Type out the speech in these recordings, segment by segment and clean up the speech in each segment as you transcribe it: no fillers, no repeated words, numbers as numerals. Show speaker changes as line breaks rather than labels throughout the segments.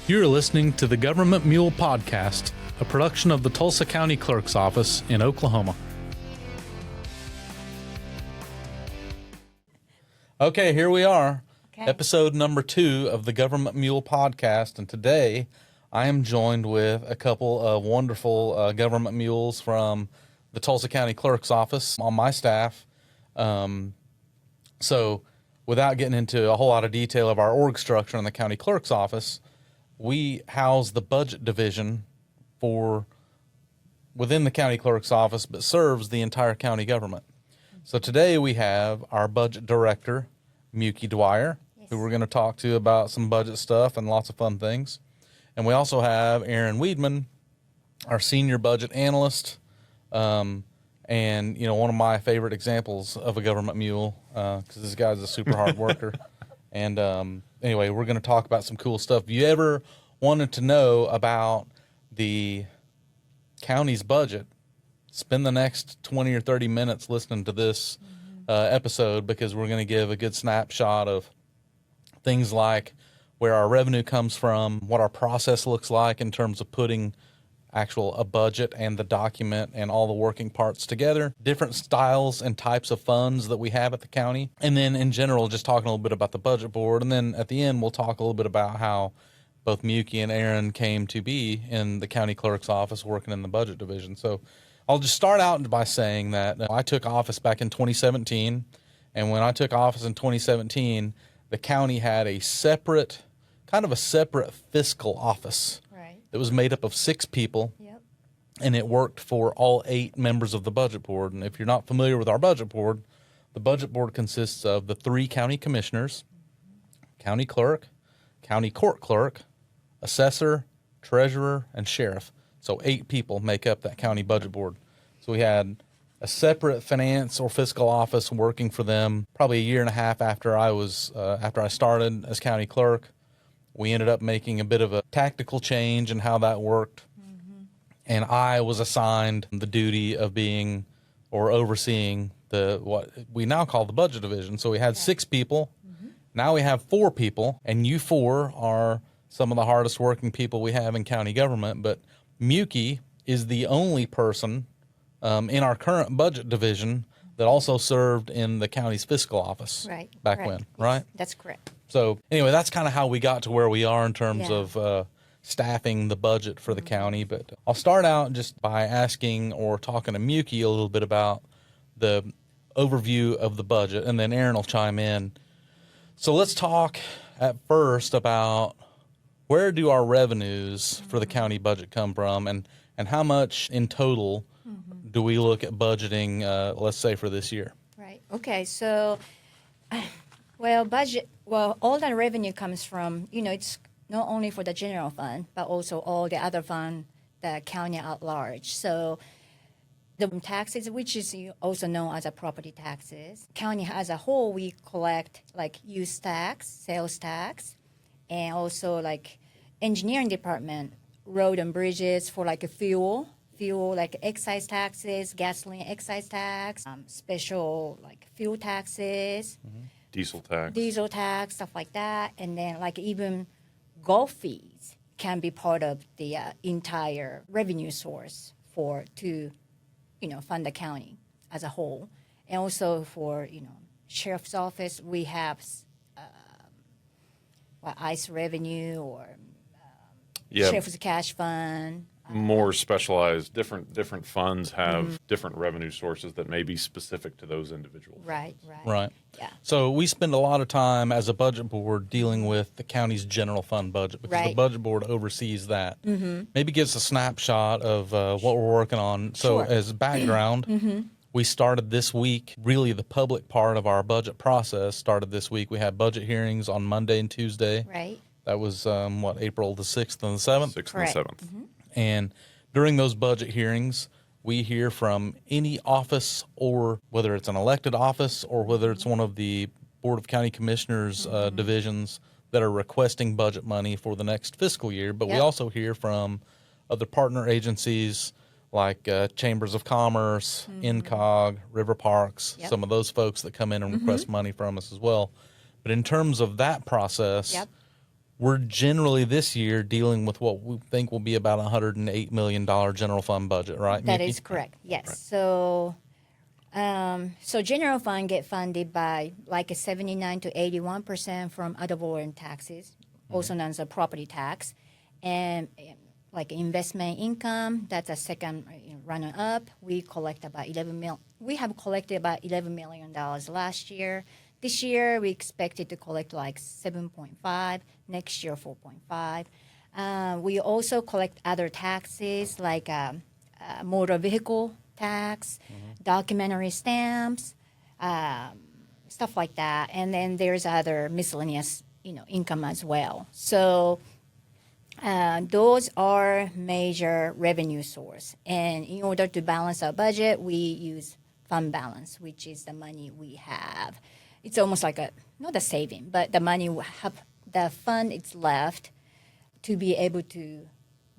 You're listening to the Government Mule podcast, a production of the Tulsa County Clerk's Office in Oklahoma. Okay, here we are, episode number 2 of the Government Mule podcast, and today I am joined with a couple of wonderful government mules from the Tulsa County Clerk's Office on my staff. So without getting into a whole lot of detail of our org structure in the County Clerk's Office, we house the budget division within the County Clerk's Office, but serves the entire county government. So today we have our budget director, Miyuki Dwyer, who we're going to talk to about some budget stuff and lots of fun things. And we also have Wiedman, our senior budget analyst, and one of my favorite examples of a government mule, because this guy's a super hard worker. And anyway, we're going to talk about some cool stuff. If you ever wanted to know about the county's budget, spend the next 20 or 30 minutes listening to this episode, because we're going to give a good snapshot of things like where our revenue comes from, what our process looks like in terms of putting a budget and the document and all the working parts together, different styles and types of funds that we have at the county, and then in general just talking a little bit about the budget board. And then at the end we'll talk a little bit about how both Miyuki and Aaron came to be in the county clerk's office working in the budget division. So I'll just start out by saying that I took office back in 2017, and when I took office in 2017, the county had a separate fiscal office. It was made up of 6 people, and it worked for all 8 members of the budget board. And if you're not familiar with our budget board, the budget board consists of the 3 county commissioners, county clerk, county court clerk, assessor, treasurer, and sheriff. So 8 people make up that county budget board. So we had a separate finance or fiscal office working for them probably a year and a half after I started as county clerk. We ended up making a bit of a tactical change in how that worked. And I was assigned the duty of being or overseeing what we now call the budget division. So we had 6 people. Now we have 4 people, and you 4 are some of the hardest working people we have in county government. But Miyuki is the only person in our current budget division that also served in the county's fiscal office back when, right?
That's correct.
So anyway, that's kind of how we got to where we are in terms of staffing the budget for the county. But I'll start out just by asking or talking to Miyuki a little bit about the overview of the budget, and then Aaron will chime in. So let's talk at first about where do our revenues for the county budget come from, and how much in total do we look at budgeting, let's say, for this year?
Right. Okay. So, all that revenue comes from, it's not only for the general fund, but also all the other fund, the county at large. So the taxes, which is also known as a property taxes, county as a whole, we collect like use tax, sales tax, and also like engineering department, road and bridges for like a fuel like excise taxes, gasoline excise tax, special like fuel taxes,
diesel tax, stuff like that. And then like even golf fees can be part of the entire revenue source to fund the county as a whole. And also for sheriff's office, we have ICE revenue or sheriff's cash fund. More specialized, different funds have different revenue sources that may be specific to those individuals.
Right.
Yeah. So we spend a lot of time as a budget board dealing with the county's general fund budget, because the budget board oversees that. Maybe give us a snapshot of what we're working on. So as background, we started this week, really the public part of our budget process started this week. We had budget hearings on Monday and Tuesday.
Right.
That was, April the 6th and the 7th?
6th and the 7th.
And during those budget hearings, we hear from any office, or whether it's an elected office or whether it's one of the Board of County Commissioners divisions that are requesting budget money for the next fiscal year. But we also hear from other partner agencies like Chambers of Commerce, INCOG, River Parks, some of those folks that come in and request money from us as well. But in terms of that process, we're generally this year dealing with what we think will be about $108 million general fund budget, right?
That
Miyuki?
is correct. Yes. So, so general fund get funded by like a 79 to 81% from ad valorem taxes, also known as a property tax, and like investment income. That's a second runner up. We collect about We have collected about $11 million last year. This year we expected to collect like 7.5. Next year 4.5. We also collect other taxes like motor vehicle tax, documentary stamps, stuff like that. And then there's other miscellaneous, income as well. So those are major revenue source. And in order to balance our budget, we use fund balance, which is the money we have. It's almost like not a saving, but the money we have, the fund is left to be able to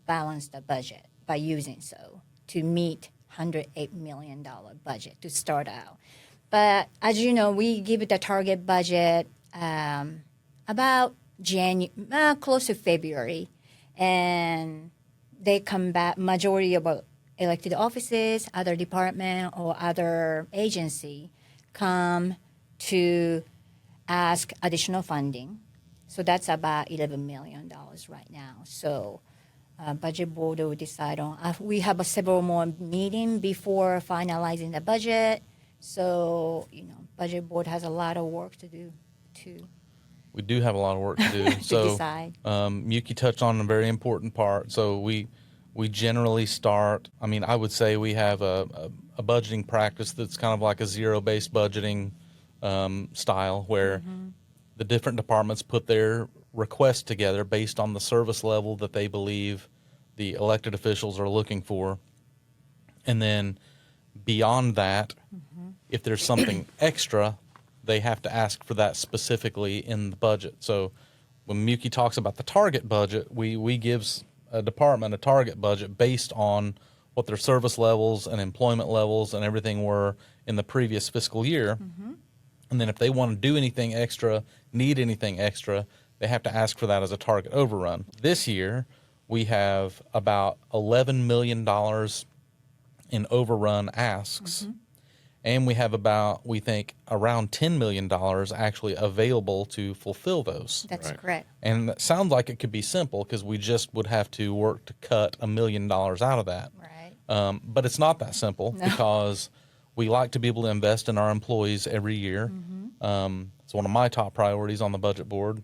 balance the budget by using so to meet $108 million budget to start out. But as you know, we give it a target budget about close to February, and they come back. Majority of elected offices, other department or other agency come to ask additional funding. So that's about $11 million right now. So budget board will decide on. We have several more meetings before finalizing the budget. So, budget board has a lot of work to do too.
We do have a lot of work to do.
To decide.
Miyuki touched on a very important part. So we generally start, I would say we have a budgeting practice that's kind of like a zero-based budgeting style where the different departments put their requests together based on the service level that they believe the elected officials are looking for. And then beyond that, if there's something extra, they have to ask for that specifically in the budget. So when Miyuki talks about the target budget, we give a department a target budget based on what their service levels and employment levels and everything were in the previous fiscal year. And then if they want to do anything extra, need anything extra, they have to ask for that as a target overrun. This year, we have about $11 million in overrun asks. And we have we think, around $10 million actually available to fulfill those.
That's correct.
And it sounds like it could be simple because we just would have to work to cut $1 million out of that.
Right.
But it's not that simple because we like to be able to invest in our employees every year. It's one of my top priorities on the budget board.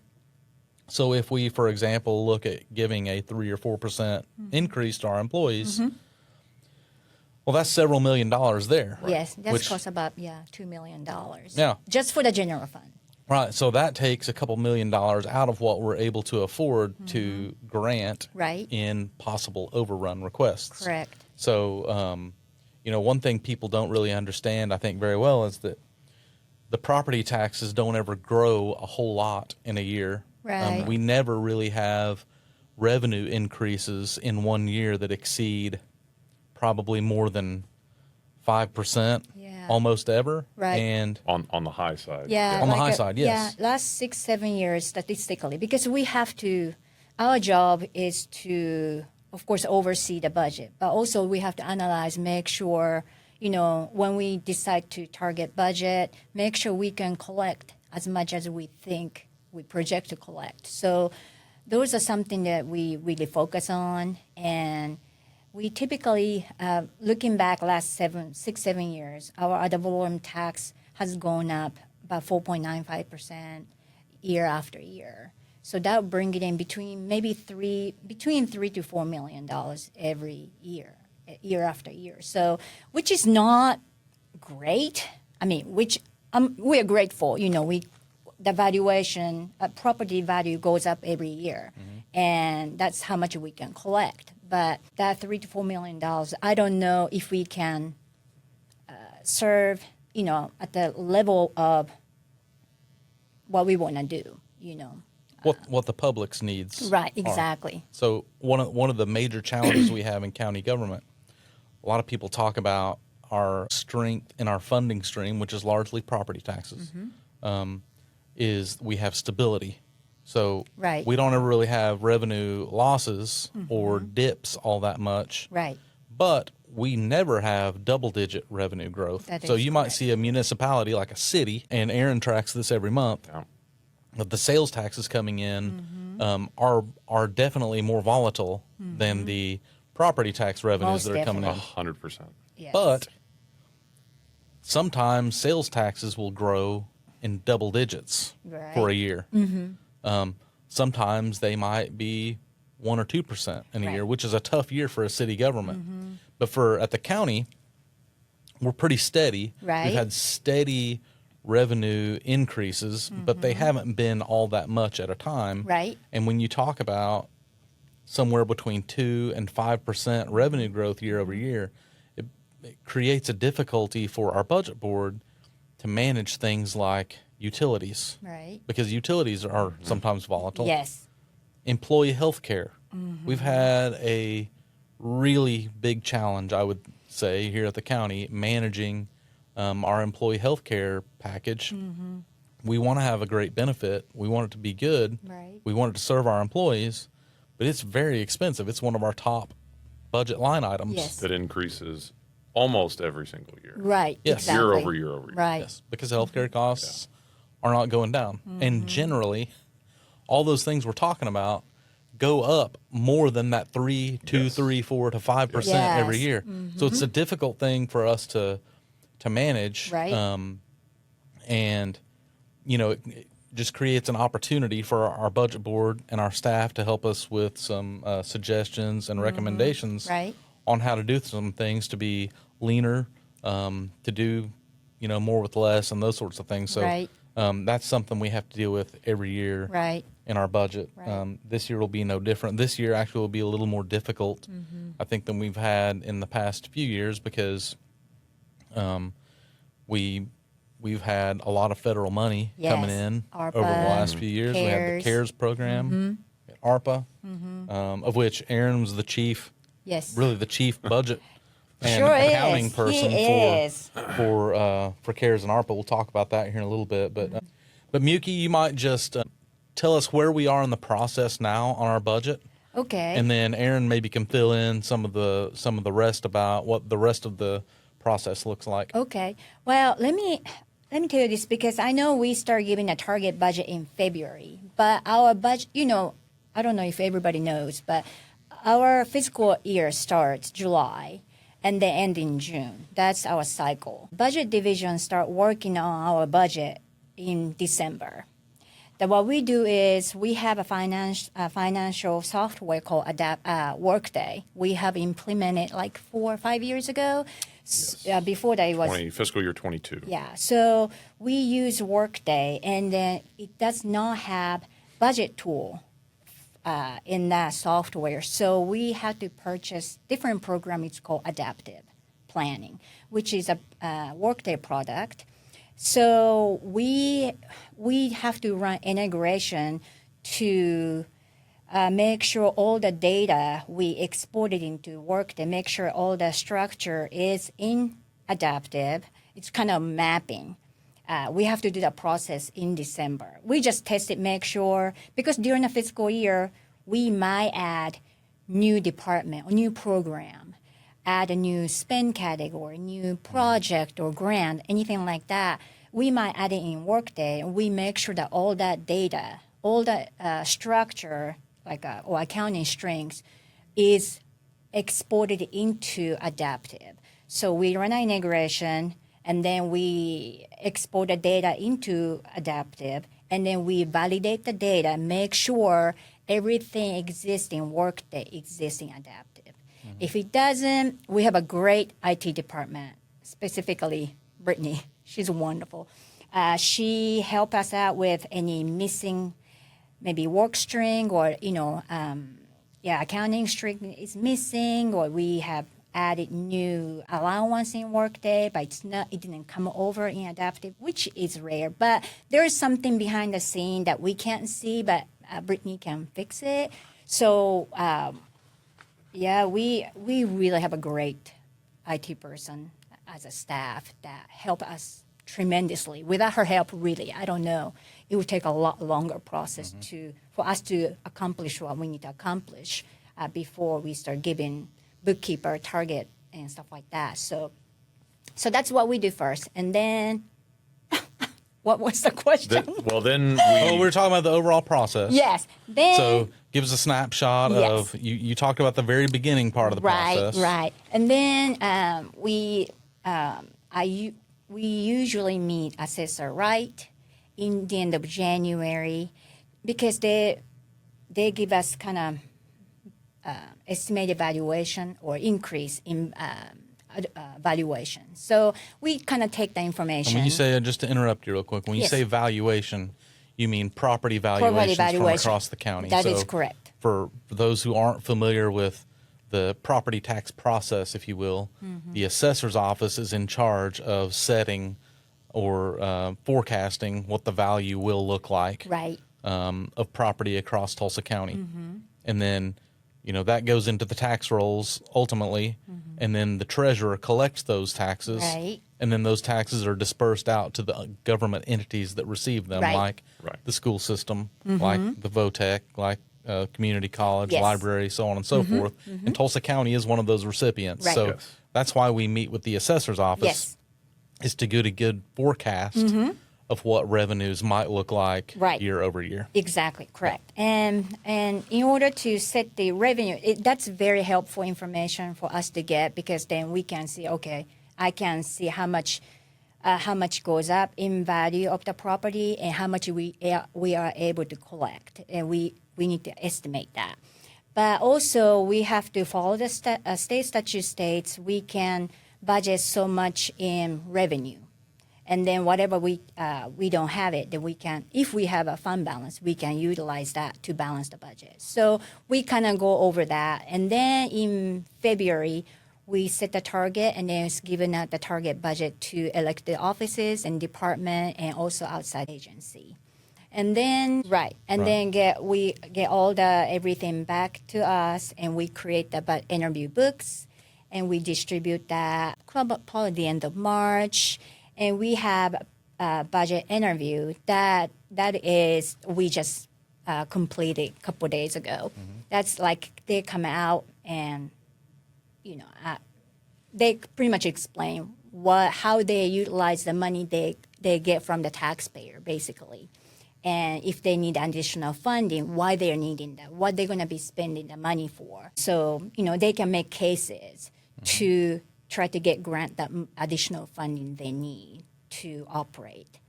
So if we, for example, look at giving a 3 or 4% increase to our employees, well, that's several $1 million there.
Yes, that costs about $2 million.
Yeah.
Just for the general fund.
Right. So that takes a couple $1 million out of what we're able to afford to grant in possible overrun requests.
Correct.
So, one thing people don't really understand, I think, very well is that the property taxes don't ever grow a whole lot in a year.
Right.
We never really have revenue increases in one year that exceed probably more than 5% almost ever.
Right.
And
on the high side.
Yeah.
on the high side, yes.
Yeah, last 6-7 years statistically, because we have to, our job is to, of course, oversee the budget, but also we have to analyze, make sure, when we decide to target budget, make sure we can collect as much as we think we project to collect. So those are something that we really focus on. And we typically, looking back last 6-7 years, our ad valorem tax has gone up about 4.95% year after year. So that would bring it in between $3 to $4 million every year, year after year. So, which is not great. We are grateful. The valuation, property value goes up every year, and that's how much we can collect. But that $3 to $4 million, I don't know if we can serve, at the level of what we want to do,
what the public's needs
Right,
are.
exactly.
So one of the major challenges we have in county government, a lot of people talk about our strength in our funding stream, which is largely property taxes, is we have stability. So
Right.
we don't ever really have revenue losses or dips all that much.
Right.
But we never have double-digit revenue growth.
That
So
is
you might
correct.
see a municipality like a city, and Aaron tracks this every month.
Yeah.
But the sales taxes coming in are definitely more volatile than the property tax revenues
Most
that are coming in.
100%.
Yes.
But sometimes sales taxes will grow in double digits for a
Right.
year. Sometimes they might be 1 or 2% in a
Right.
year, which is a tough year for a city government. But at the county, we're pretty steady.
Right.
We've had steady revenue increases, but they haven't been all that much at a time.
Right.
And when you talk about somewhere between 2 and 5% revenue growth year over year, it creates a difficulty for our budget board to manage things like utilities,
Right.
because utilities are sometimes volatile.
Yes.
Employee health care. We've had a really big challenge, I would say, here at the county managing our employee health care package. We want to have a great benefit. We want it to be good.
Right.
We want it to serve our employees, but it's very expensive. It's one of our top budget line items.
Yes.
That increases almost every single year.
Right.
Yes.
Exactly.
Year over year over year.
Right.
Yes, because healthcare costs are not going down. And generally, all those things we're talking about go up more than that 3, 2,
Yes.
3, 4 to 5%
Yes.
every year. So it's a difficult thing for us to manage.
Right.
And it just creates an opportunity for our budget board and our staff to help us with some suggestions and recommendations
Right.
on how to do some things to be leaner, to do more with less, and those sorts of things. So
Right.
that's something we have to deal with every year
Right.
in our budget.
Right.
This year will be no different. This year actually will be a little more difficult, I think, than we've had in the past few years, because we've had a lot of federal money coming
Yes.
in
ARPA,
over the last few years. We had the
CARES.
CARES program, ARPA, of which Aaron was the chief,
Yes.
really the chief budget and
Sure
accounting
is.
person
He is.
for CARES and ARPA. We'll talk about that here in a little bit, but Miyuki, you might just tell us where we are in the process now on our budget,
Okay.
and then Aaron maybe can fill in some of the rest about what the rest of the process looks like.
Okay. Well, let me tell you this, because I know we start giving a target budget in February, but our budget, I don't know if everybody knows, but our fiscal year starts July and they end in June. That's our cycle. Budget division start working on our budget in December. Then what we do is we have a financial software called Workday. We have implemented like 4 or 5 years ago. Before that, it was
Fiscal year 22.
yeah. So we use Workday, and then it does not have budget tool in that software. So we had to purchase different program. It's called Adaptive Planning, which is a Workday product. So we have to run integration to make sure all the data we exported into Workday, make sure all the structure is in Adaptive. It's kind of mapping. We have to do that process in December. We just test it, make sure, because during the fiscal year, we might add new department or new program, add a new spend category, new project or grant, anything like that. We might add it in Workday, and we make sure that all that data, all that structure, or accounting strings, is exported into Adaptive. So we run an integration, and then we export the data into Adaptive, and then we validate the data, make sure everything exists in Workday exists in Adaptive. If it doesn't, we have a great IT department, specifically Brittany. She's wonderful. She helped us out with any missing, maybe work string, or accounting string is missing, or we have added new allowance in Workday, but it didn't come over in Adaptive, which is rare. But there is something behind the scene that we can't see, but Brittany can fix it. So we really have a great IT person as a staff that help us tremendously. Without her help, really, I don't know. It would take a lot longer process for us to accomplish what we need to accomplish before we start giving bookkeeper target and stuff like that. So that's what we do first, and then what was the question?
Then
Well, we were talking about the overall process.
Yes. Then
So give us a snapshot
Yes.
of, you talked about the very beginning part of the process.
Right. And then we usually meet assessor right in the end of January because they give us kind of estimated valuation or increase in valuation. So we kind of take the information.
And when you say, just to interrupt you real quick, when you
Yes.
say valuation, you mean property valuations from
valuation.
across the county.
That is correct.
For those who aren't familiar with the property tax process, if you will,
Mm-hmm.
the assessor's office is in charge of setting or forecasting what the value will look like
Right.
of property across Tulsa County. And then, that goes into the tax rolls ultimately, and then the treasurer collects those taxes.
Right.
And then those taxes are dispersed out to the government entities that receive them,
Right.
like
Right.
the school system, like the VOTEC, like community college,
Yes.
library, so on and so forth. And Tulsa County is one of those recipients.
Right.
So
Yes.
that's why we meet with the assessor's office,
Yes.
is to get a good forecast of what revenues might look like
Right.
year over year.
Exactly, correct. And in order to set the revenue, that's very helpful information for us to get because then we can see, okay, I can see how much goes up in value of the property and how much we are able to collect, and we need to estimate that. But also we have to follow the state statute states we can budget so much in revenue. And then whatever we don't have it, then we can, if we have a fund balance, we can utilize that to balance the budget. So we kind of go over that. And then in February, we set the target, and then it's given out the target budget to elected offices and department and also outside agency. And then then we get all the everything back to us, and we create the interview books, and we distribute that probably the end of March. And we have a budget interview that is we just completed a couple days ago. That's like they come out and they pretty much explain how they utilize the money they get from the taxpayer basically, and if they need additional funding, why they're needing that, what they're going to be spending the money for. So they can make cases to try to grant that additional funding they need to operate.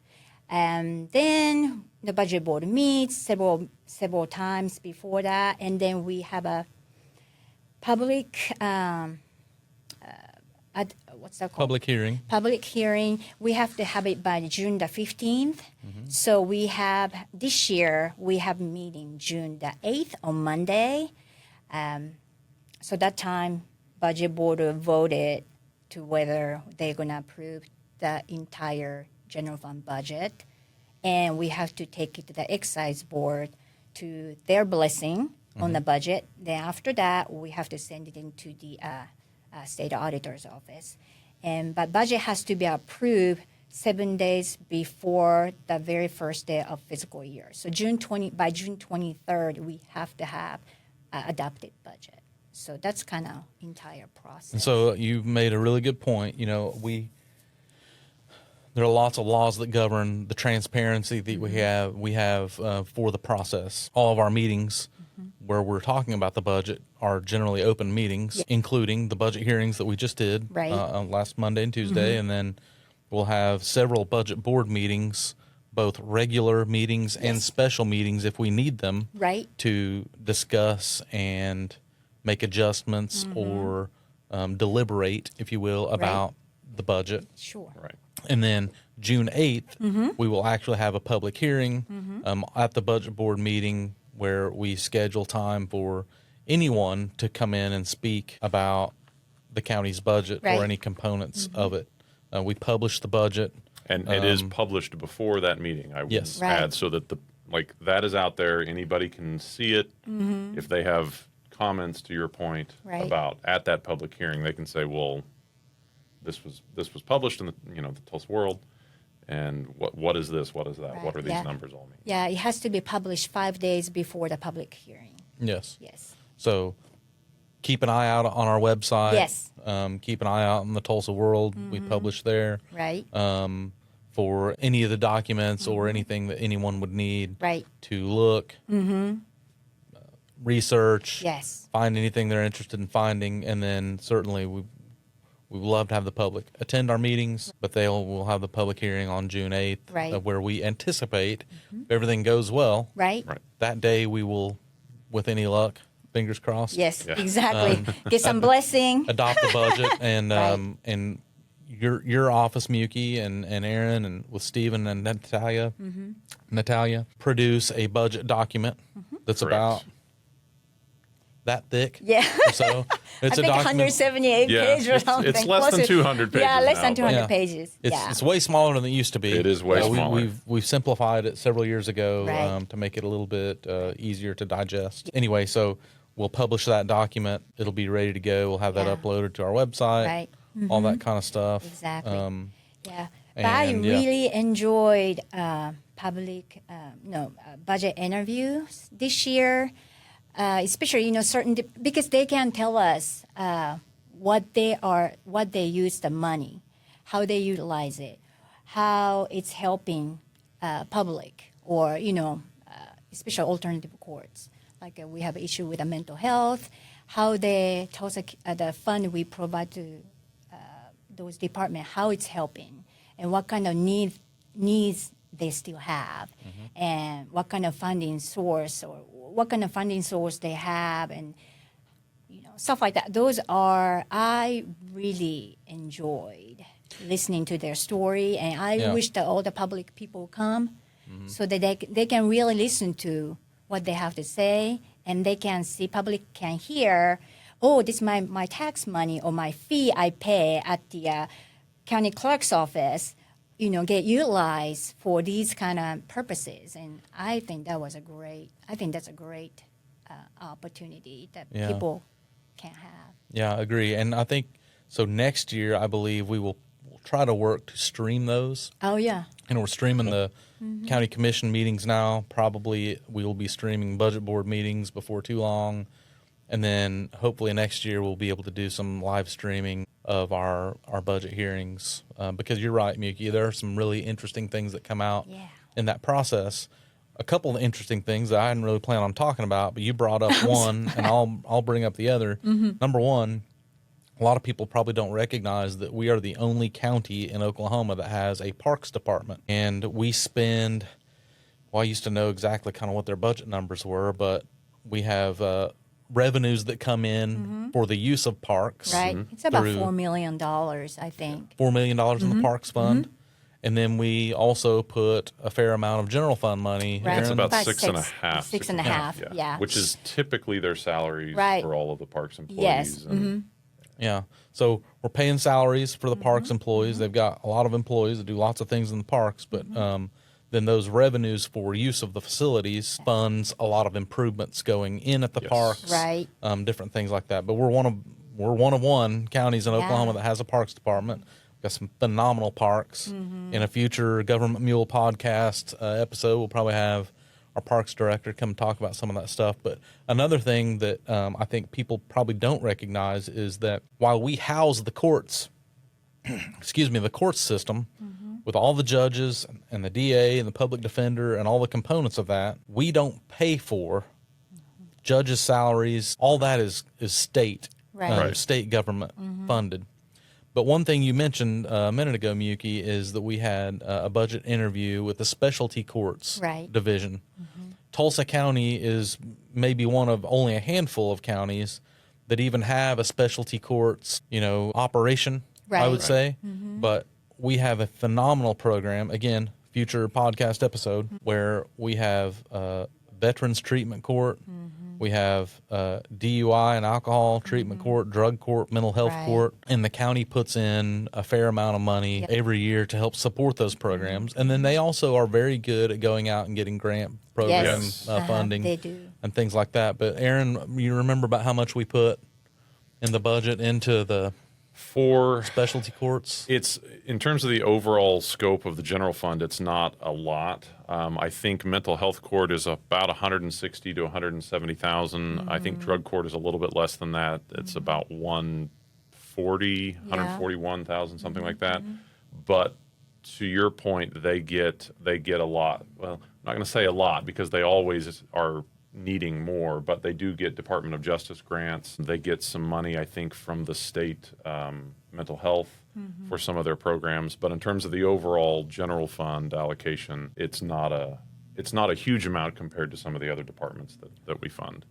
And then the budget board meets several times before that, and then we have a public what's that called?
Public hearing.
Public hearing. We have to have it by June the 15th. So we have this year we have a meeting June the 8th on Monday. So that time budget board voted to whether they're going to approve the entire general fund budget, and we have to take it to the excise board to their blessing on the budget. Then after that, we have to send it into the state auditor's office, but budget has to be approved 7 days before the very first day of fiscal year. So by June 23rd, we have to have adopted budget. So that's kind of entire process.
And so you've made a really good point. There are lots of laws that govern the transparency that we have for the process. All of our meetings where we're talking about the budget are generally open meetings, including the budget hearings that we just did on last Monday and Tuesday. And then we'll have several budget board meetings, both regular meetings and special meetings if we need them, to discuss and make adjustments or deliberate, if you will, about the budget.
Sure.
Right.
And then June 8th, we will actually have a public hearing at the budget board meeting where we schedule time for anyone to come in and speak about the county's budget or any components of it. We publish the budget.
And it is published before that meeting, I would add, so that that is out there. Anybody can see it. If they have comments, to your point, about at that public hearing, they can say, well, this was published in the Tulsa World, and what is this? What is that?
Right.
What are these
Yeah.
numbers all mean?
Yeah, it has to be published 5 days before the public hearing.
Yes.
Yes.
So keep an eye out on our website.
Yes.
Keep an eye out on the Tulsa World. We publish there.
Right.
For any of the documents or anything that anyone would need
Right.
to look, research,
Yes.
find anything they're interested in finding, and then certainly we would love to have the public attend our meetings, but we'll have the public hearing on June 8th,
Right.
where we anticipate, if everything goes well,
Right.
Right.
that day we will, with any luck, fingers crossed,
Yes,
Yeah.
exactly. Get some blessing.
adopt the budget and
Right.
and your office, Miyuki, and Aaron, and with Stephen and Natalia, produce a budget document that's
Correct.
about that thick.
Yeah.
Or so it's
I think 178
Yeah,
pages or
it's-
something.
it's less than
Close to-
200 pages
Yeah, less
now,
than
but-
200
Yeah.
pages. Yeah.
It's way smaller than it used to be.
It is way smaller.
We've simplified it several years ago
Right.
to make it a little bit easier to digest. Anyway, so we'll publish that document. It'll be ready to go. We'll have that
Yeah.
uploaded to our website.
Right.
All that kind of stuff.
Exactly. Yeah, but
and,
I
yeah.
really enjoyed budget interviews this year, especially because they can tell us what they use the money, how they utilize it, how it's helping public, or especially alternative courts. Like we have an issue with the mental health, how the fund we provide to those departments, how it's helping, and what kind of needs they still have, and what kind of funding source they have, and stuff like that. I really enjoyed listening to their story, and I wish that all the public people come so that they can really listen to what they have to say, and public can hear, oh, this is my tax money or my fee I pay at the county clerk's office, get utilized for these kind of purposes. And I think that's a great opportunity that
Yeah.
people can have.
Yeah, I agree. And I think so. Next year, I believe we'll try to work to stream those.
Oh, yeah.
And we're streaming the county commission meetings now. Probably we will be streaming budget board meetings before too long. And then hopefully next year we'll be able to do some live streaming of our budget hearings. Because you're right, Miyuki, there are some really interesting things that come out
Yeah.
in that process. A couple of interesting things that I didn't really plan on talking about, but you brought up one, and I'll bring up the other. Number one, a lot of people probably don't recognize that we are the only county in Oklahoma that has a parks department. And we spend, I used to know exactly kind of what their budget numbers were, but we have revenues that come in for the use of parks.
Right. It's about
through
$4 million, I think.
$4 million in the parks fund. And then we also put a fair amount of general fund money.
Right.
It's
Aaron?
about
About
six and a half.
six and a half, yeah.
Which is typically their salaries
Right.
for all of the parks employees.
Yes.
And
Yeah. So we're paying salaries for the parks employees. They've got a lot of employees that do lots of things in the parks, but then those revenues for use of the facilities funds a lot of improvements going in at the
Yes.
parks,
Right.
Different things like that. But we're one of one counties in Oklahoma that has a parks department. We've got some phenomenal parks. In a future Government Mule podcast episode, we'll probably have our parks director come talk about some of that stuff. But another thing that I think people probably don't recognize is that while we house the courts, the court system with all the judges and the DA and the public defender and all the components of that, we don't pay for judges' salaries. All that is state,
Right.
Right.
state government funded. But one thing you mentioned a minute ago, Miyuki, is that we had a budget interview with the specialty courts
Right.
division. Tulsa County is maybe one of only a handful of counties that even have a specialty courts, operation, I
Right.
would say. But we have a phenomenal program, again, future podcast episode, where we have Veterans Treatment Court, we have DUI and Alcohol Treatment Court, Drug Court, Mental Health
Right.
Court, and the county puts in a fair amount of money every year to help support those programs. And then they also are very good at going out and getting grant program
Yes.
funding
They do.
and things like that. But Aaron, you remember about how much we put in the budget into the
For
specialty courts?
It's in terms of the overall scope of the general fund, it's not a lot. I think mental health court is about 160 to 170,000. I think drug court is a little bit less than that. It's about 141,000, something like that. But to your point, they get a lot. Well, I'm not going to say a lot because they always are needing more, but they do get Department of Justice grants. They get some money, I think, from the state mental health for some of their programs. But in terms of the overall general fund allocation, it's not a huge amount compared to some of the other departments that we fund.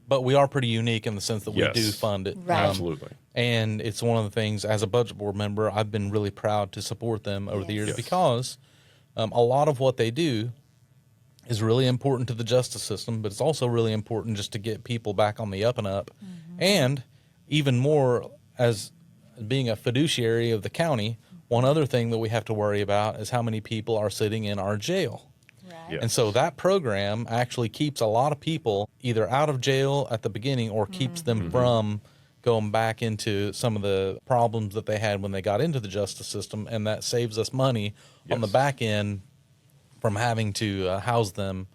But we are pretty unique in the sense that we do fund it.
Right.
Absolutely.
And it's one of the things, as a budget board member, I've been really proud to support them over the years because a lot of what they do is really important to the justice system, but it's also really important just to get people back on the up and up. And even more, as being a fiduciary of the county, one other thing that we have to worry about is how many people are sitting in our jail.
Yes.
And so that program actually keeps a lot of people either out of jail at the beginning or keeps them from going back into some of the problems that they had when they got into the justice system. And that saves us money on the back end from having to house them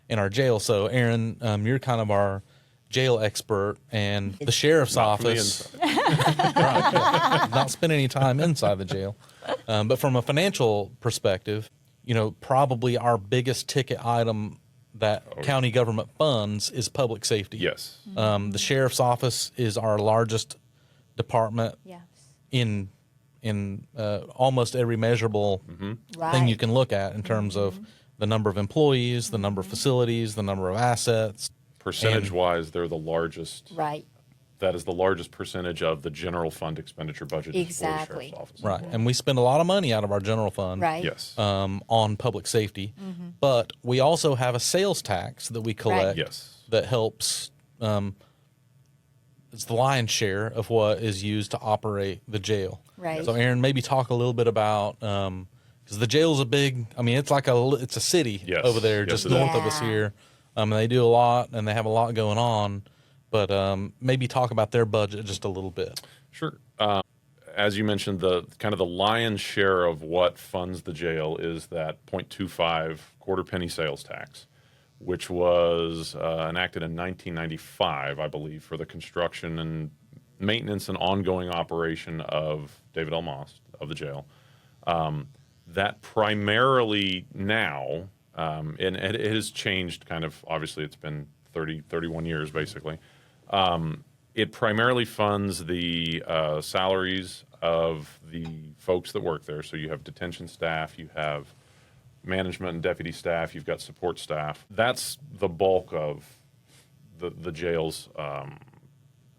in our jail. So, Aaron, you're kind of our jail expert, and the sheriff's office, not spend any time inside the jail. But from a financial perspective, probably our biggest ticket item that county government funds is public safety.
Yes.
The sheriff's office is our largest department in almost every measurable thing you can look at in terms of the number of employees, the number of facilities, the number of assets.
Percentage-wise, they're the largest.
Right.
That is the largest percentage of the general fund expenditure budget for the sheriff's office.
Right, and we spend a lot of money out of our general fund
Yes.
On public safety. But we also have a sales tax that we collect
Yes.
that helps. It's the lion's share of what is used to operate the jail.
Right.
So, Aaron, maybe talk a little bit about because the jail's it's a city over there,
Yes,
just
it is.
north of us here. And they do a lot, and they have a lot going on. But maybe talk about their budget just a little bit.
Sure. As you mentioned, the kind of the lion's share of what funds the jail is that 0.25 quarter penny sales tax, which was enacted in 1995, I believe, for the construction and maintenance and ongoing operation of David L. Moss, of the jail. That primarily now, and it has changed kind of, obviously it's been 31 years basically. It primarily funds the salaries of the folks that work there. So you have detention staff, you have management and deputy staff, you've got support staff. That's the bulk of the jail's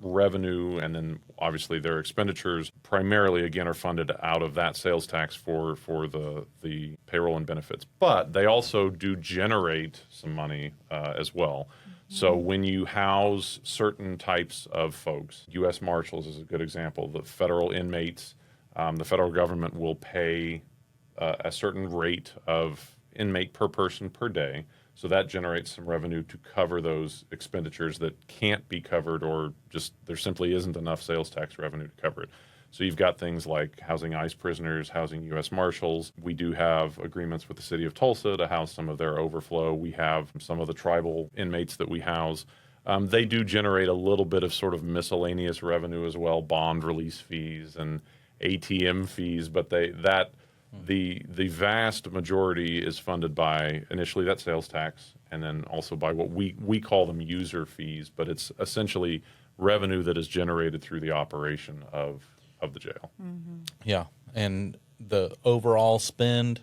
revenue, and then obviously their expenditures primarily again are funded out of that sales tax for the payroll and benefits. But they also do generate some money as well. So when you house certain types of folks, U.S. Marshals is a good example. The federal inmates, the federal government will pay a certain rate of inmate per person per day. So that generates some revenue to cover those expenditures that can't be covered, or just there simply isn't enough sales tax revenue to cover it. So you've got things like housing ICE prisoners, housing U.S. Marshals. We do have agreements with the city of Tulsa to house some of their overflow. We have some of the tribal inmates that we house. They do generate a little bit of sort of miscellaneous revenue as well, bond release fees and ATM fees, but the vast majority is funded by initially that sales tax, and then also by what we call them user fees, but it's essentially revenue that is generated through the operation of the jail.
Yeah, and the overall spend,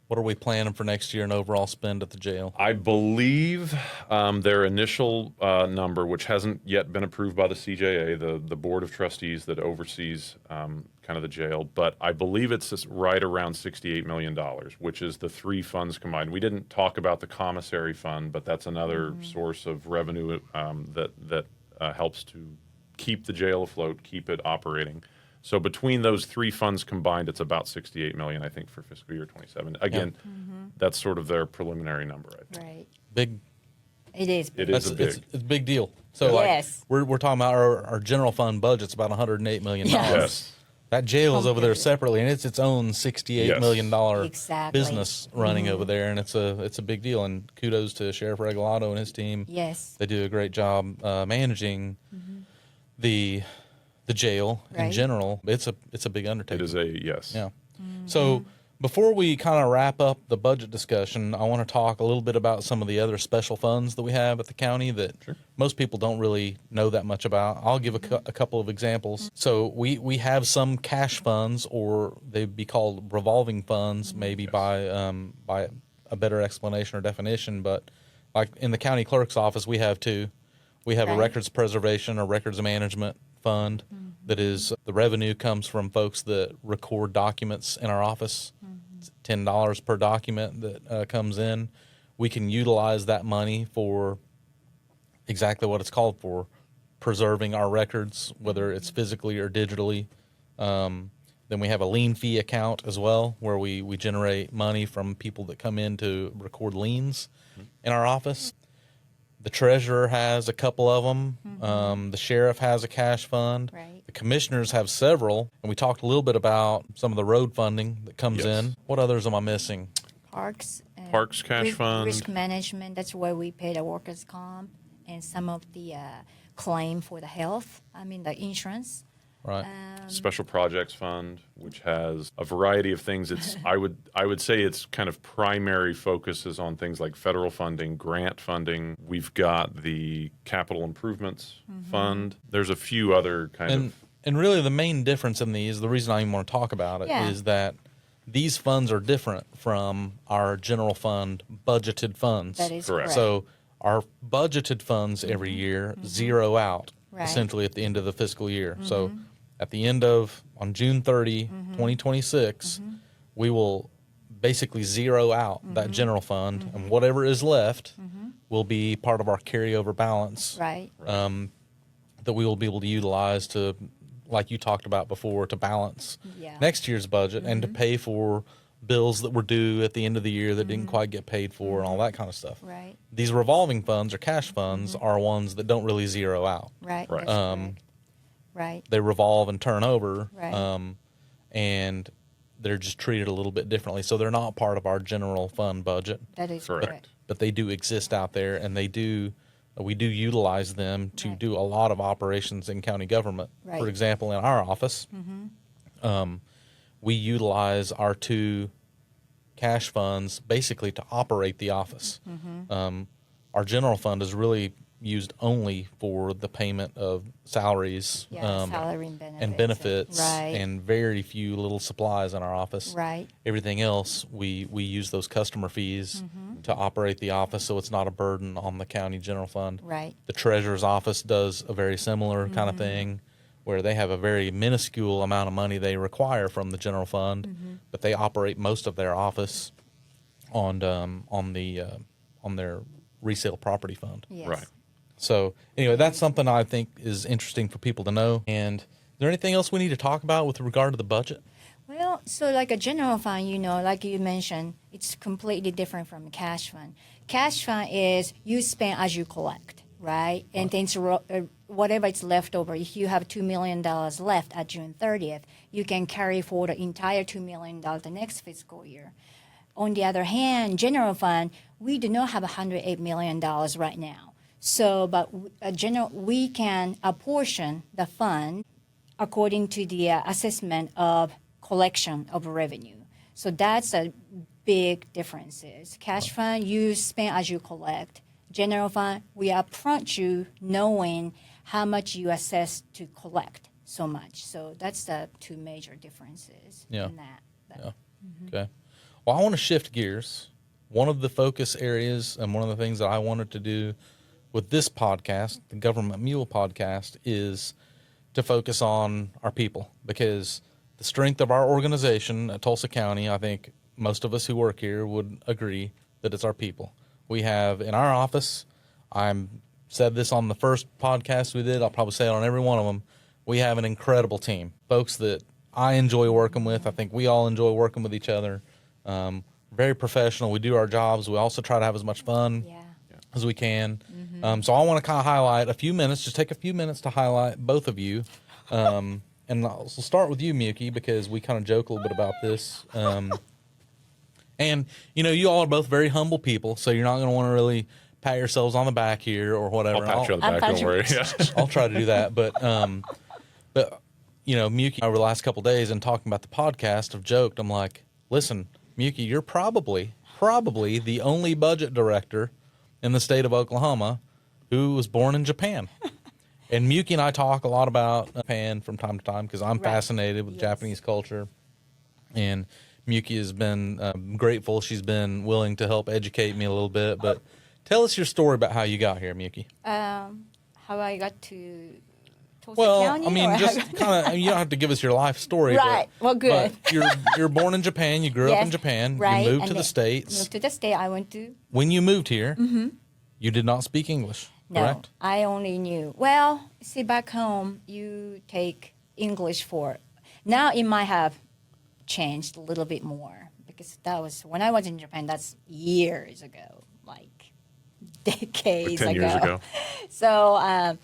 what are we planning for next year in overall spend at the jail?
I believe their initial number, which hasn't yet been approved by the CJA, the Board of Trustees that oversees kind of the jail, but I believe it's just right around $68 million, which is the three funds combined. We didn't talk about the commissary fund, but that's another source of revenue that helps to keep the jail afloat, keep it operating. So between those three funds combined, it's about $68 million, I think, for fiscal year 27. Again, that's sort of their preliminary number, I think.
Right.
Big.
It is.
It is a big.
It's a big deal So
Yes.
like we're talking about our general fund budget's about $108 million.
Yes.
That jail's over there
Completely.
separately, and it's its own $68 million
Exactly.
business running over there, and it's a big deal. And kudos to Sheriff Regalado and his team.
Yes.
They do a great job managing the jail in
Right.
general. It's a big undertaking.
It is a yes.
Yeah. So before we kind of wrap up the budget discussion, I want to talk a little bit about some of the other special funds that we have at the county that most people don't really know that much about. I'll give a couple of examples. So we have some cash funds, or they'd be called revolving funds, maybe by a better explanation or definition. But like in the county clerk's office, we have two. We have a
Right.
records preservation or records management fund that is the revenue comes from folks that record documents in our office. It's $10 per document that comes in. We can utilize that money for exactly what it's called for, preserving our records, whether it's physically or digitally. Then we have a lien fee account as well, where we generate money from people that come in to record liens in our office. The treasurer has a couple of them. The sheriff has a cash fund.
Right.
The commissioners have several. And we talked a little bit about some of the road funding that comes
Yes.
in. What others am I missing?
Parks.
Parks cash fund.
Risk management. That's where we pay the workers' comp and some of the claim for the health. I mean the insurance.
Right.
Special Projects Fund, which has a variety of things. It's I would say its kind of primary focus is on things like federal funding, grant funding. We've got the Capital Improvements Fund. There's a few other kind of
And really, the main difference in these, the reason I even want to talk about it,
Yeah.
is that these funds are different from our general fund budgeted funds.
That is
Correct.
correct.
So our budgeted funds every year zero out
Right.
essentially at the end of the fiscal year. So at the end of, on June 30, 2026, we will basically zero out that general fund, and whatever is left will be part of our carryover balance
Right.
that we will be able to utilize to, like you talked about before, to balance
Yeah.
next year's budget and to pay for bills that were due at the end of the year that didn't quite get paid for and all that kind of stuff.
Right.
These revolving funds or cash funds are ones that don't really zero out.
Right.
Right.
That's correct. Right.
They revolve and turn over,
Right.
and they're just treated a little bit differently. So they're not part of our general fund budget,
That is
Correct.
correct.
but they do exist out there, and we do utilize them to
Right.
do a lot of operations in county government.
Right.
For example, in our office, we utilize our two cash funds basically to operate the office. Our general fund is really used only for the payment of salaries
Yeah. Salary and benefits.
benefits
Right.
and very few little supplies in our office.
Right.
Everything else, we use those customer fees to operate the office, so it's not a burden on the county general fund.
Right.
The treasurer's office does a very similar kind of thing, where they have a very minuscule amount of money they require from the general fund, but they operate most of their office on their resale property fund.
Yes.
Right.
So anyway, that's something I think is interesting for people to know. And is there anything else we need to talk about with regard to the budget?
Well, so like a general fund, like you mentioned, it's completely different from a cash fund. Cash fund is you spend as you collect, right? And then whatever is left over, if you have $2 million left at June 30th, you can carry forward the entire $2 million the next fiscal year. On the other hand, general fund, we do not have $108 million right now. So, but we can apportion the fund according to the assessment of collection of revenue. So that's a big differences. Cash fund, you spend as you collect. General fund, we approach you knowing how much you assess to collect so much. So that's the two major differences
Yeah.
in that.
Yeah. Okay. Well, I want to shift gears. One of the focus areas and one of the things that I wanted to do with this podcast, the Government Mule podcast, is to focus on our people, because the strength of our organization at Tulsa County, I think most of us who work here would agree that it's our people. We have in our office, said this on the first podcast we did, I'll probably say it on every one of them, we have an incredible team. Folks that I enjoy working with. I think we all enjoy working with each other. Very professional. We do our jobs. We also try to have as much fun
Yeah.
as we can. So I want to kind of highlight a few minutes, just take a few minutes to highlight both of you. And I'll start with you, Miyuki, because we kind of joke a little bit about this. And, you all are both very humble people, so you're not going to want to really pat yourselves on the back here or whatever.
I'll pat you on the back, don't worry. Yeah.
I'll try to do that. But Miyuki, over the last couple of days and talking about the podcast, have joked. I'm like, listen, Miyuki, you're probably the only budget director in the state of Oklahoma who was born in Japan. And Miyuki and I talk a lot about Japan from time to time because I'm fascinated with Japanese culture. And Miyuki has been grateful. She's been willing to help educate me a little bit. But tell us your story about how you got here, Miyuki.
How I got to Tulsa County?
I mean, just kind of, you don't have to give us your life story.
Right. Well, good.
But you're born in Japan. You grew up in Japan.
Right.
You moved to the States.
Moved to the state. I went to.
When you moved here, you did not speak English, correct?
No, I only knew. Well, see, back home, you take English for. Now it might have changed a little bit more because that was when I was in Japan. That's years ago, like decades
Like 10 years ago.
So,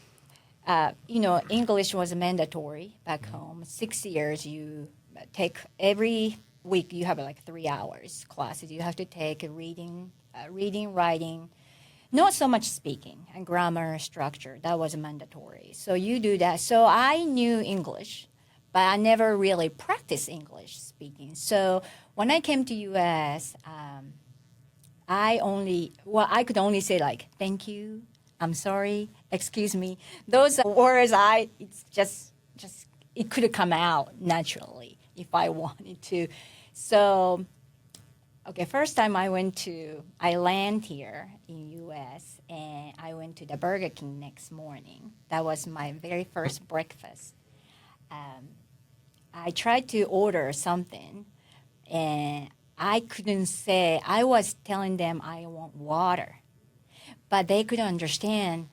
English was mandatory back home. 6 years, you take every week. You have like 3 hours classes. You have to take a reading, writing. Not so much speaking and grammar, structure. That was mandatory. So you do that. So I knew English, but I never really practiced English speaking. So when I came to U.S., I could only say like, thank you, I'm sorry, excuse me. Those words, it's just it could have come out naturally if I wanted to. So, okay, first time I land here in U.S. and I went to the Burger King next morning. That was my very first breakfast. I tried to order something and I couldn't say, I was telling them I want water, but they couldn't understand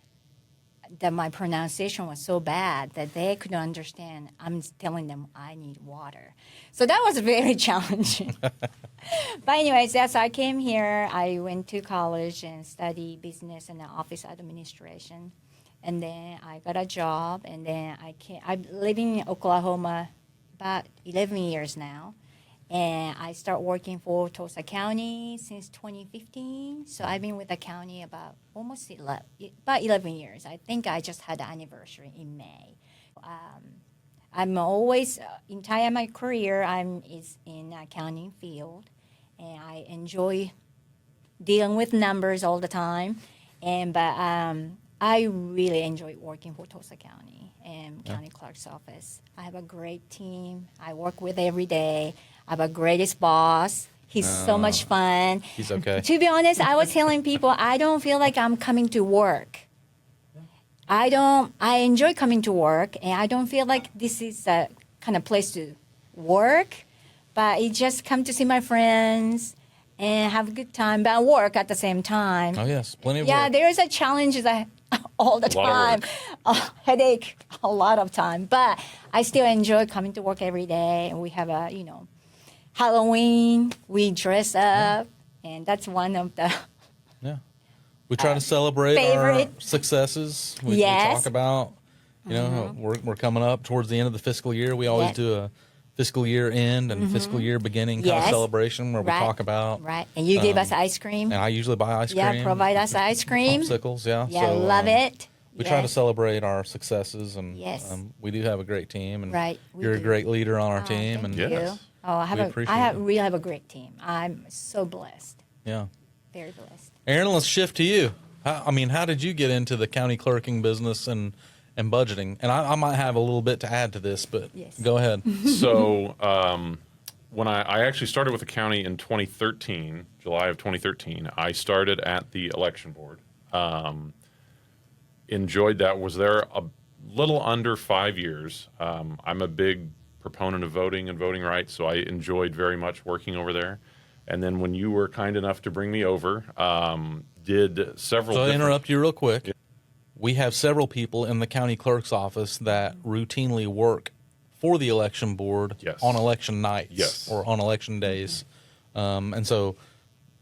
that my pronunciation was so bad that they couldn't understand. I'm telling them I need water. So that was very challenging. But anyways, as I came here, I went to college and studied business and office administration. And then I got a job, and then I'm living in Oklahoma about 11 years now. And I start working for Tulsa County since 2015. So I've been with the county about 11 years. I think I just had the anniversary in May. I'm always, entire my career, is in accounting field. And I enjoy dealing with numbers all the time. But I really enjoy working for Tulsa County and County Clerk's office. I have a great team I work with every day. I have a greatest boss. He's so much fun.
He's okay.
To be honest, I was telling people I don't feel like I'm coming to work. I enjoy coming to work, and I don't feel like this is a kind of place to work, but I just come to see my friends and have a good time, but work at the same time.
Oh, yes. Plenty of
Yeah,
work.
there's a challenge that all the
A lot of
time, a headache a lot of time, but I still enjoy coming to work every day, and we have a, Halloween, we dress up, and that's one of the
Yeah. We try to celebrate our
favorite.
successes. We
Yes.
talk about, we're coming up towards the end of the fiscal year. We always
Yes.
do a fiscal year end and fiscal year beginning kind of
Yes.
celebration where we
Right.
talk about.
right, and you give us ice cream.
And I usually buy ice cream.
Yeah, provide us ice cream.
Popsicles, yeah.
Yeah,
So,
love it.
We try to
Yes.
celebrate our successes, and
Yes.
we do have a great team. And
Right, we
you're a
do.
great leader on our
Oh,
team.
thank
And
you.
Yes.
Oh,
We appreciate it.
really have a great team. I'm so blessed,
yeah.
very blessed.
Aaron, let's shift to you. How did you get into the county clerking business and budgeting? And I might have a little bit to add to this, but
Yes.
go ahead.
So when I actually started with the county in 2013, July of 2013, I started at the election board. Enjoyed that. Was there a little under 5 years. I'm a big proponent of voting and voting rights, so I enjoyed very much working over there. And then when you were kind enough to bring me over, did several.
So I'll
different-
interrupt you real quick. We have several people in the county clerk's office that routinely work for the election board
Yes.
on election nights
Yes.
or on election days. And so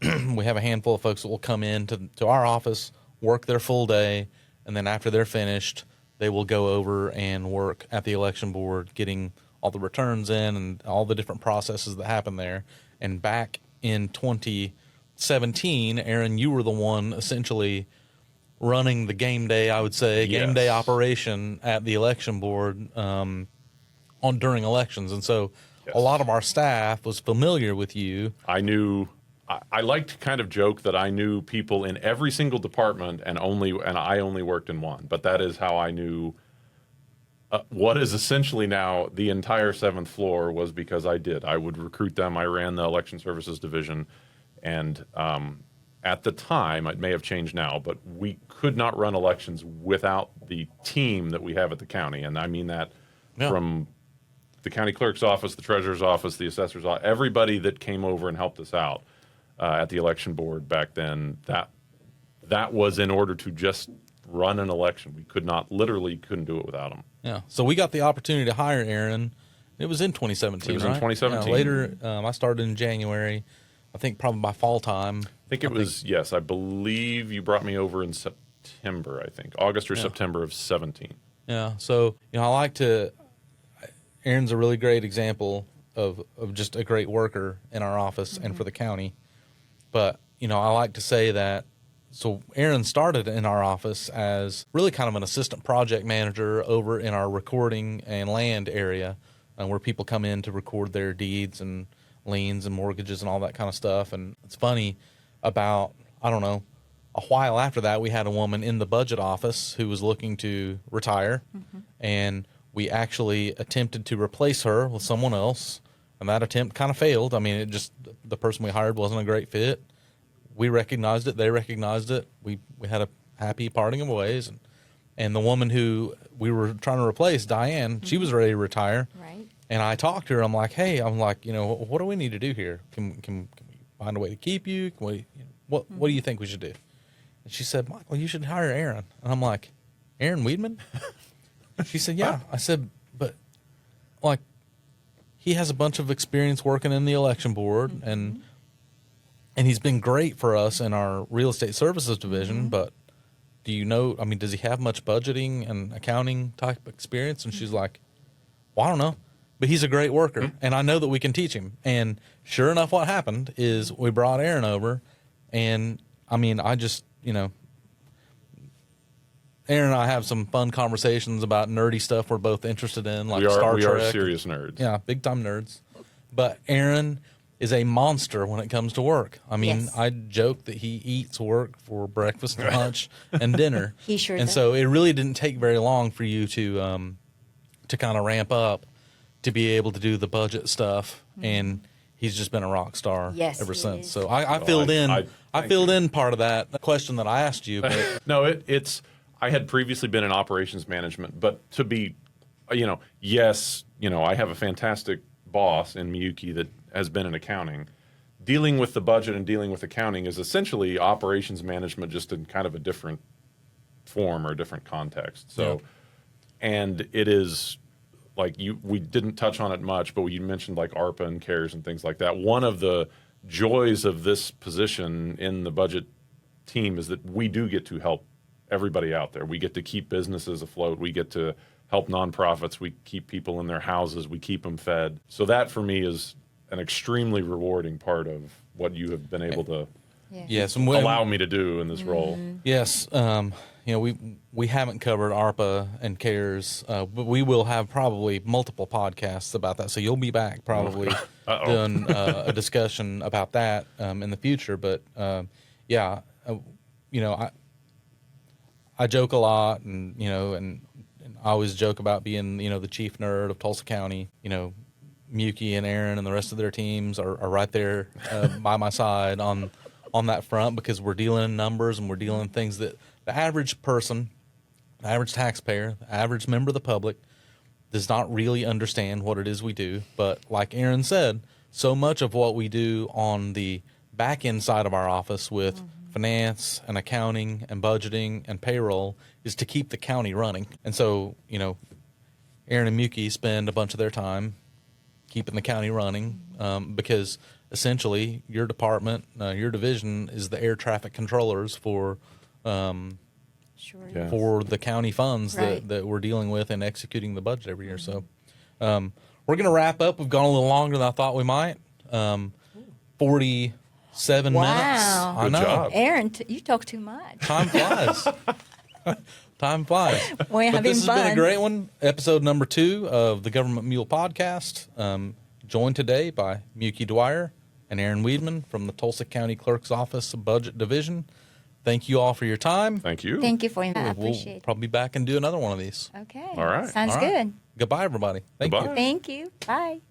we have a handful of folks that will come in to our office work their full day, and then after they're finished, they will go over and work at the election board, getting all the returns in and all the different processes that happen there. And back in 2017, Aaron, you were the one essentially running the game day, I would say, game day operation at the election board during elections. And so a lot of our staff was familiar with you.
I like to kind of joke that I knew people in every single department and I only worked in one. But that is how I knew what is essentially now the entire 7th floor was because I would recruit them. I ran the election services division, and at the time, it may have changed now, but we could not run elections without the team that we have at the county. And I mean that from the county clerk's office, the treasurer's office, the assessor's office, everybody that came over and helped us out at the election board back then, that was in order to just run an election. We couldn't do it without them.
Yeah. So we got the opportunity to hire Aaron. It was in 2017,
It was
right?
in 2017.
Yeah, later, I started in January. I think probably by fall time.
I think it was, yes, I believe you brought me over in September, I think. August or September of 17.
Yeah. So, Aaron's a really great example of just a great worker in our office and for the county. But, I like to say that, so Aaron started in our office as really kind of an assistant project manager over in our recording and land area, where people come in to record their deeds and liens and mortgages and all that kind of stuff. And it's funny, about, I don't know, a while after that, we had a woman in the budget office who was looking to retire, and we actually attempted to replace her with someone else, and that attempt kind of failed. I mean, the person we hired wasn't a great fit. We recognized it. They recognized it. We had a happy parting of ways, and the woman who we were trying to replace, Diane, she was ready to retire.
Right.
And I talked to her. I'm like, what do we need to do here? Can we find a way to keep you? Can we, what do you think we should do? And she said, Michael, you should hire Aaron. And I'm like, Aaron Wiedman? She said, yeah. I said, but he has a bunch of experience working in the election board, and he's been great for us in our real estate services division. But does he have much budgeting and accounting type experience? And she's like, well, I don't know. But he's a great worker, and I know that we can teach him. And sure enough, what happened is we brought Aaron over, and Aaron and I have some fun conversations about nerdy stuff we're both interested in, like Star Trek.
We are serious nerds.
Yeah, big time nerds. But Aaron is a monster when it comes to work. I mean,
Yes.
I joke that he eats work for breakfast, lunch, and dinner.
He sure
And
does.
so it really didn't take very long for you to kind of ramp up to be able to do the budget stuff, and he's just been a rock star
Yes,
ever
he
since.
is.
So I filled in part of that question that I asked you. But
No, it's. I had previously been in operations management, but to be, yes, I have a fantastic boss in Miyuki that has been in accounting. Dealing with the budget and dealing with accounting is essentially operations management, just in kind of a different form or a different context. So, and it is we didn't touch on it much, but you mentioned like ARPA and CARES and things like that. One of the joys of this position in the budget team is that we do get to help everybody out there. We get to keep businesses afloat. We get to help nonprofits. We keep people in their houses. We keep them fed. So that for me is an extremely rewarding part of what you have been able to
yes,
allow me to do in this role.
Yes, we haven't covered ARPA and CARES, but we will have probably multiple podcasts about that. So you'll be back probably doing a discussion about that in the future. But I joke a lot, and and I always joke about being the chief nerd of Tulsa County. Miyuki and Aaron and the rest of their teams are right there by my side on that front, because we're dealing in numbers and we're dealing in things that the average person, the average taxpayer, the average member of the public does not really understand what it is we do. But like Aaron said, so much of what we do on the back end side of our office with finance and accounting and budgeting and payroll is to keep the county running. And so, Aaron and Miyuki spend a bunch of their time keeping the county running, because essentially your department, your division is the air traffic controllers for
Sure.
Yeah.
for the county funds
Right.
that we're dealing with and executing the budget every year. So we're going to wrap up. We've gone a little longer than I thought we might. 47 minutes.
Wow.
I
Good
know.
job.
Aaron, you talk too much.
Time flies. Time flies.
We're
But
having
this has been a
fun.
great one. Episode number 2 of the Government Mule podcast. Joined today by Miyuki Dwyer and Aaron Wiedman from the Tulsa County Clerk's Office Budget Division. Thank you all for your time.
Thank you.
Thank you for inviting. I
We'll
appreciate it.
probably be back and do another one of these.
Okay.
All right.
Sounds
All right.
good.
Goodbye, everybody. Thank
Goodbye.
you.
Thank you. Bye.